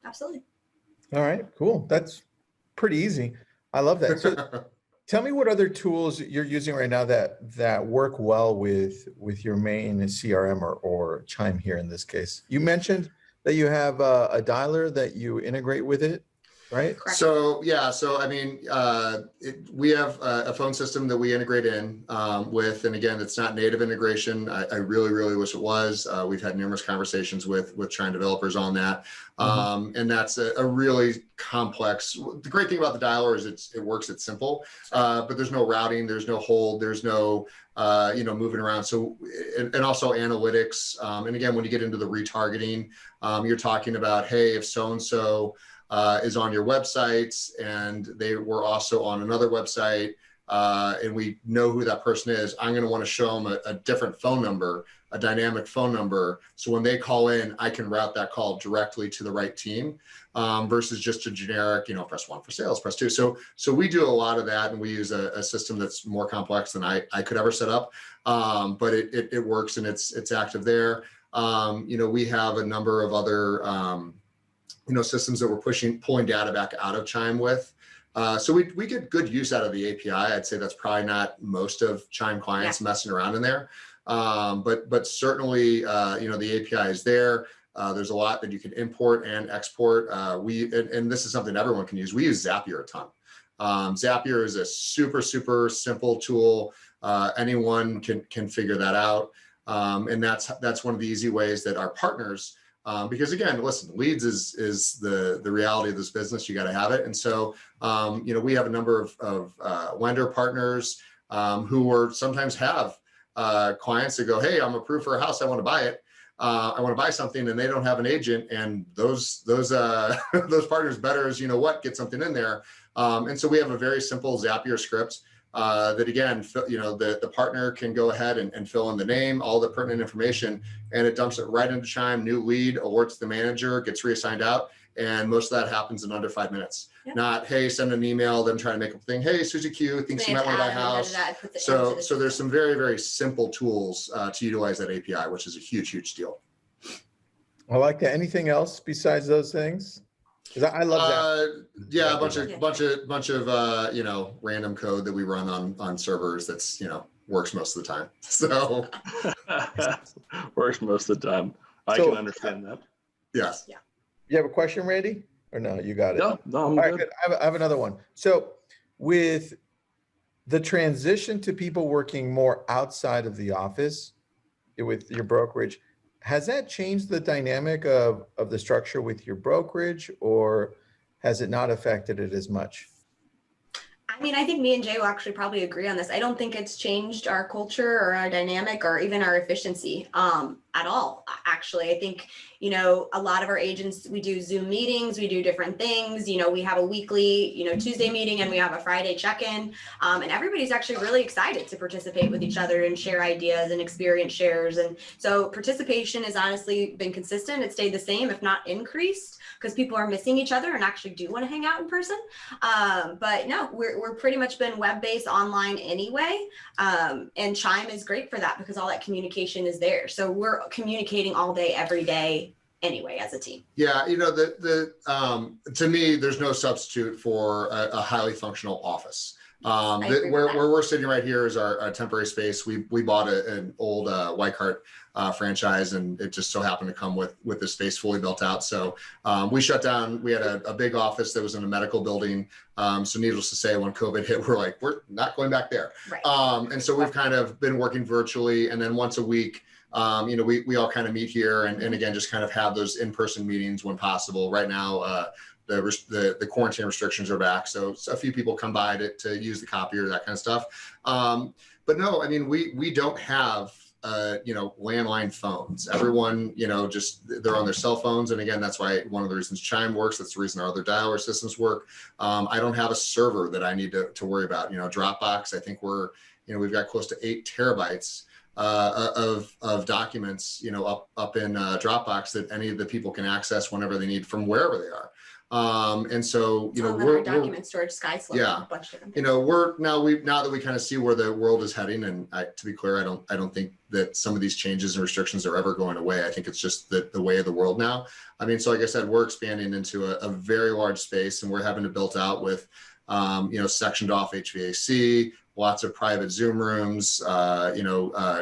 Speaker 3: absolutely.
Speaker 1: All right, cool. That's pretty easy. I love that. So tell me what other tools you're using right now that work well with your main CRM or Chime here in this case. You mentioned that you have a dialer that you integrate with it, right?
Speaker 3: Correct.
Speaker 2: So I mean, we have a phone system that we integrate in with, and again, it's not native integration. I really, really wish it was. We've had numerous conversations with Chime developers on that, and that's a really complex. The great thing about the dialer is it works. It's simple, but there's no routing, there's no hold, there's no moving around. So and also analytics, and again, when you get into the retargeting, you're talking about, hey, if so and so is on your website and they were also on another website, and we know who that person is, I'm going to want to show them a different phone number, a dynamic phone number. So when they call in, I can route that call directly to the right team, versus just a generic, press 1 for sales, press 2. So we do a lot of that, and we use a system that's more complex than I could ever set up. But it works, and it's active there. We have a number of other, systems that we're pulling data back out of Chime with. So we get good use out of the API. I'd say that's probably not most of Chime clients messing around in there. But certainly, the API is there. There's a lot that you can import and export. And this is something everyone can use. We use Zapier a ton. Zapier is a super, super simple tool. Anyone can figure that out. And that's one of the easy ways that our partners, because again, listen, leads is the reality of this business. You got to have it. And so, we have a number of lender partners who sometimes have clients that go, hey, I'm approved for a house, I want to buy it. I want to buy something, and they don't have an agent, and those partners better, as get something in there. And so we have a very simple Zapier script that again, the partner can go ahead and fill in the name, all the pertinent information, and it dumps it right into Chime, new lead, alerts the manager, gets reassigned out. And most of that happens in under 5 minutes.
Speaker 3: Yep.
Speaker 2: Not, hey, send an email, them trying to make a thing. Hey, Susie Q thinks you might want to buy a house. So there's some very, very simple tools to utilize that API, which is a huge, huge deal.
Speaker 1: I like that. Anything else besides those things? Because I love that.
Speaker 2: Yeah, a bunch of random code that we run on servers that's works most of the time. So
Speaker 4: works most of the time. I
Speaker 1: So-
Speaker 4: can understand that.
Speaker 2: yes.
Speaker 3: Yeah.
Speaker 1: You have a question, Randy? Or no, you got it?
Speaker 4: No, I'm
Speaker 1: All right,
Speaker 4: good.
Speaker 1: good. I have another one. So with the transition to people working more outside of the office with your brokerage, has that changed the dynamic of the structure with your brokerage, or has it not affected it as much?
Speaker 3: I mean, I think me and Jay will actually probably agree on this. I don't think it's changed our culture or our dynamic or even our efficiency at all. Actually, I think, a lot of our agents, we do Zoom meetings, we do different things. We have a weekly, Tuesday meeting, and we have a Friday check-in. And everybody's actually really excited to participate with each other and share ideas and experience shares. And so participation has honestly been consistent. It stayed the same, if not increased, because people are missing each other and actually do want to hang out in person. But no, we're pretty much been web-based online anyway. And Chime is great for that because all that communication is there. So we're communicating all day, every day anyway as a team.
Speaker 2: Yeah, to me, there's no substitute for a highly functional office. Where we're sitting right here is our temporary space. We bought an old White Cart franchise, and it just so happened to come with the space fully built out. So we shut down. We had a big office that was in a medical building. So needless to say, when COVID hit, we're not going back there.
Speaker 3: Right.
Speaker 2: And so we've kind of been working virtually, and then once a week, we all kind of meet here and again, just kind of have those in-person meetings when possible. Right now, the quarantine restrictions are back. So a few people come by to use the copier, that kind of stuff. But no, I mean, we don't have, landline phones. Everyone, they're on their cell phones. And again, that's why one of the reasons Chime works. That's the reason our other dialer systems work. I don't have a server that I need to worry about. Dropbox, I think we've got close to 8 terabytes of documents, up in Dropbox that any of the people can access whenever they need from wherever they are. And so,
Speaker 3: we're document storage, SkySlow,
Speaker 2: yeah,
Speaker 3: a bunch of different
Speaker 2: things. Now that we kind of see where the world is heading, and to be clear, I don't think that some of these changes and restrictions are ever going away. I think it's just the way of the world now. I mean, so like I said, we're expanding into a very large space, and we're having to build out with, sectioned off HVAC, lots of private Zoom rooms,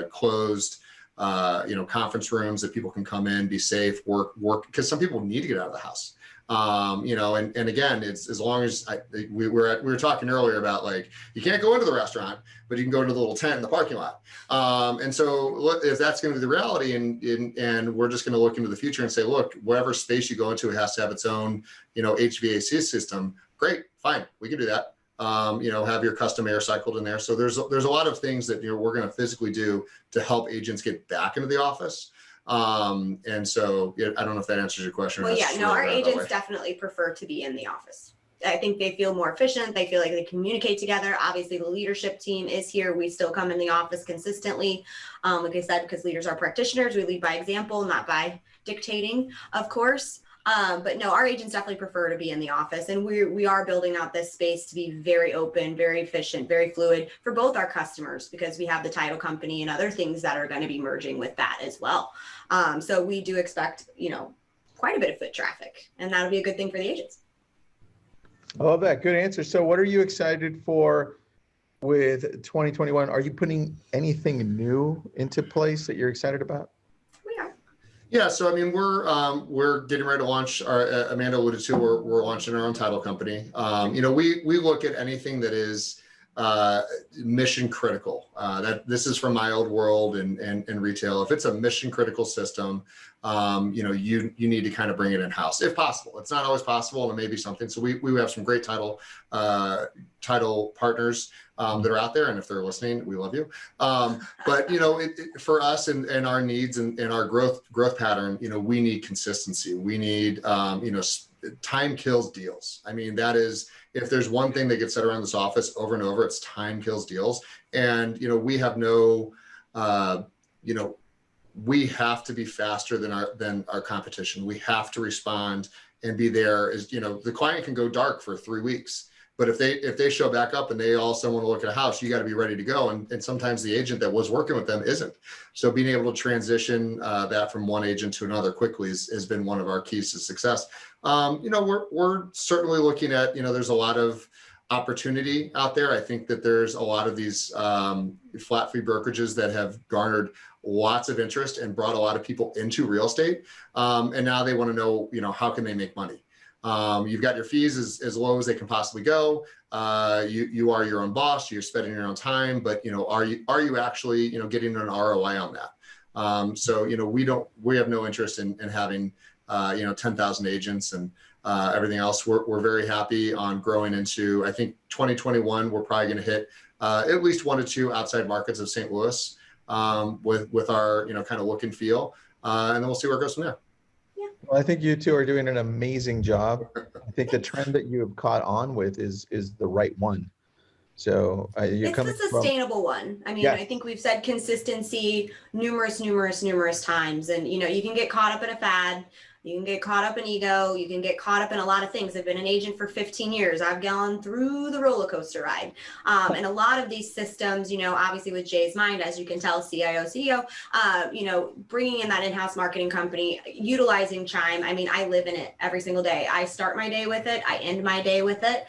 Speaker 2: closed, conference rooms that people can come in, be safe, work, because some people need to get out of the house. And again, it's as long as we were talking earlier about, like, you can't go into the restaurant, but you can go into the little tent in the parking lot. And so if that's going to be the reality, and we're just going to look into the future and say, look, whatever space you go into, it has to have its own, HVAC system. Great, fine, we can do that. Have your custom air cycled in there. So there's a lot of things that we're going to physically do to help agents get back into the office. And so I don't know if that answers your question.
Speaker 3: Well, yeah, no, our agents definitely prefer to be in the office. I think they feel more efficient. They feel like they communicate together. Obviously, the leadership team is here. We still come in the office consistently. Like I said, because leaders are practitioners, we lead by example, not by dictating, of course. But no, our agents definitely prefer to be in the office, and we are building out this space to be very open, very efficient, very fluid for both our customers, because we have the title company and other things that are going to be merging with that as well. So we do expect, quite a bit of foot traffic, and that'll be a good thing for the agents.
Speaker 1: I love that. Good answer. So what are you excited for with 2021? Are you putting anything new into place that you're excited about?
Speaker 3: We are.
Speaker 2: Yeah, so I mean, we're getting ready to launch. Amanda alluded to, we're launching our own title company. We look at anything that is mission critical. That this is from my old world and retail. If it's a mission critical system, you need to kind of bring it in house if possible. It's not always possible, and it may be something. So we have some great title partners that are out there, and if they're listening, we love you. But for us and our needs and our growth pattern, we need consistency. We need time kills deals. I mean, that is, if there's one thing that gets said around this office over and over, it's time kills deals. And, we have no, we have to be faster than our competition. We have to respond and be there. As the client can go dark for 3 weeks, but if they show back up and they all of a sudden want to look at a house, you got to be ready to go. And sometimes the agent that was working with them isn't. So being able to transition that from one agent to another quickly has been one of our keys to success. We're certainly looking at, there's a lot of opportunity out there. I think that there's a lot of these flat fee brokerages that have garnered lots of interest and brought a lot of people into real estate. And now they want to know, how can they make money? You've got your fees as low as they can possibly go. You are your own boss. You're spending your own time, but are you actually getting an ROI on that? So we have no interest in having 10,000 agents and everything else. We're very happy on growing into, I think 2021 we're probably going to hit at least 1 to 2 outside markets of St. Louis with our kind of look and feel, and then we'll see where it goes from there.
Speaker 1: Well, I think you two are doing an amazing job. I think the trend that you have caught on with is the right one. So you're
Speaker 3: it's
Speaker 1: coming
Speaker 3: the sustainable one. I mean,
Speaker 1: Yeah.
Speaker 3: I think we've said consistency numerous times, and you can get caught up in a fad. You can get caught up in ego. You can get caught up in a lot of things. I've been an agent for 15 years. I've gone through the roller coaster ride. And a lot of these systems, obviously with Jay's mind, as you can tell, CIO, CEO, bringing in that in-house marketing company, utilizing Chime. I mean, I live in it every single day. I start my day with it. I end my day with it.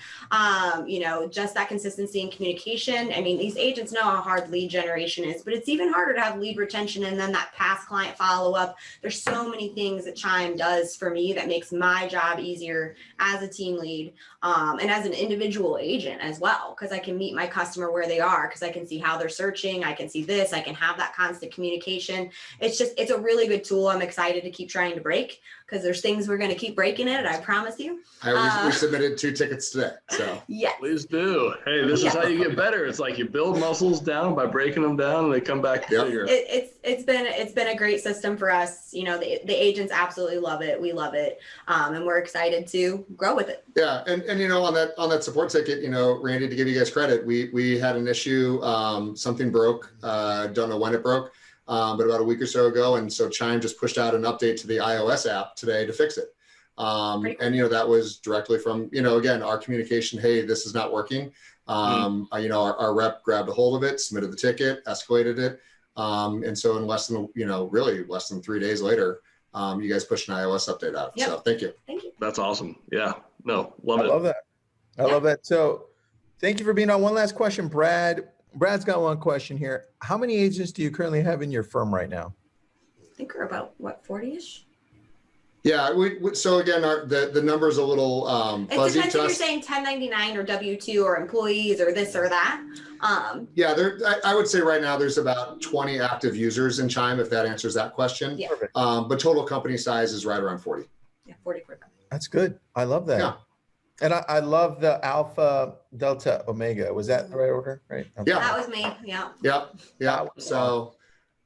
Speaker 3: Just that consistency and communication. I mean, these agents know how hard lead generation is, but it's even harder to have lead retention and then that past client follow-up. There's so many things that Chime does for me that makes my job easier as a team lead and as an individual agent as well, because I can meet my customer where they are, because I can see how they're searching. I can see this. I can have that constant communication. It's a really good tool. I'm excited to keep trying to break, because there's things we're going to keep breaking in it. I promise you.
Speaker 2: We submitted 2 tickets today. So
Speaker 3: yes.
Speaker 4: Please do. Hey, this is how you get better. It's like you build muscles down by breaking them down, and they come back bigger.
Speaker 3: It's been a great system for us. The agents absolutely love it. We love it, and we're excited to grow with it.
Speaker 2: Yeah, and on that support ticket, Randy, to give you guys credit, we had an issue. Something broke. Don't know when it broke, but about a week or so ago, and so Chime just pushed out an update to the iOS app today to fix it. And that was directly from again our communication. Hey, this is not working. Our rep grabbed a hold of it, submitted the ticket, escalated it, and so in less than less than 3 days later, you guys pushed an iOS update out.
Speaker 3: Yep.
Speaker 2: So thank you.
Speaker 3: Thank you.
Speaker 4: That's awesome. Yeah. No, love it.
Speaker 1: I love that. I love that. So thank you for being on. One last question, Brad. Brad's got one question here. How many agents do you currently have in your firm right now?
Speaker 3: I think we're about 40-ish.
Speaker 2: Yeah. So again, the number is a little
Speaker 3: It
Speaker 2: fuzzy
Speaker 3: depends
Speaker 2: to
Speaker 3: if you're
Speaker 2: us.
Speaker 3: saying 1099 or W-2 or employees or this or that.
Speaker 2: Yeah, I would say right now there's about 20 active users in Chime, if that answers that question.
Speaker 3: Yeah.
Speaker 1: Perfect.
Speaker 2: But total company size is right around 40.
Speaker 3: Yeah, 40 per company.
Speaker 1: That's good. I love that.
Speaker 2: Yeah.
Speaker 1: And I love the Alpha, Delta, Omega. Was that the right order? Right. Okay.
Speaker 2: Yeah.
Speaker 3: That was me. Yeah.
Speaker 2: Yep. Yeah. So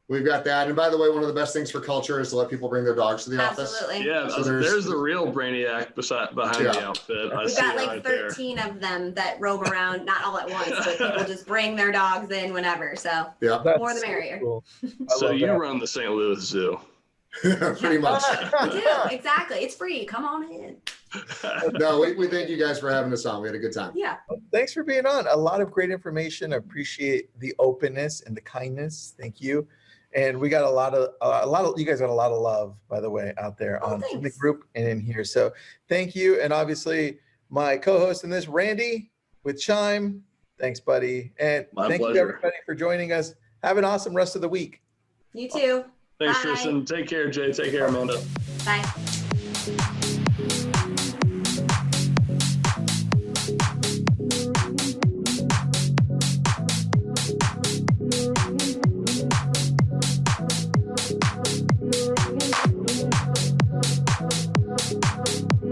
Speaker 2: we've got that. And by the way, one of the best things for culture is to let people bring their dogs to the office.
Speaker 3: Absolutely.
Speaker 4: Yeah,
Speaker 2: So
Speaker 4: there's the real brainiac behind the outfit. I
Speaker 3: We've
Speaker 4: see
Speaker 3: got
Speaker 4: it
Speaker 3: like
Speaker 4: right
Speaker 3: 13 of them that roam around, not all at once, but people just bring their dogs in whenever. So
Speaker 2: Yeah.
Speaker 1: That's
Speaker 3: more the merrier.
Speaker 1: cool.
Speaker 4: So
Speaker 1: love
Speaker 4: you
Speaker 1: that.
Speaker 4: run the St. Louis Zoo.
Speaker 2: Pretty much.
Speaker 3: We do. Exactly. It's free. Come on in.
Speaker 2: No, we thank you guys for having us on. We had a good time.
Speaker 3: Yeah.
Speaker 1: Thanks for being on. A lot of great information. I appreciate the openness and the kindness. Thank you. And we got a lot of you guys got a lot of love, by the way, out there
Speaker 3: Oh,
Speaker 1: in the
Speaker 3: thanks.
Speaker 1: group and in here. So thank you. And obviously my co-host in this, Randy with Chime. Thanks, buddy. And
Speaker 4: My
Speaker 1: thank you
Speaker 4: pleasure.
Speaker 1: everybody for joining us. Have an awesome rest of the week.
Speaker 3: You too.
Speaker 4: Thanks,
Speaker 3: Bye.
Speaker 4: Tristan. Take care, Jay. Take care, Amanda.
Speaker 3: Bye.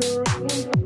Speaker 5: Thank you.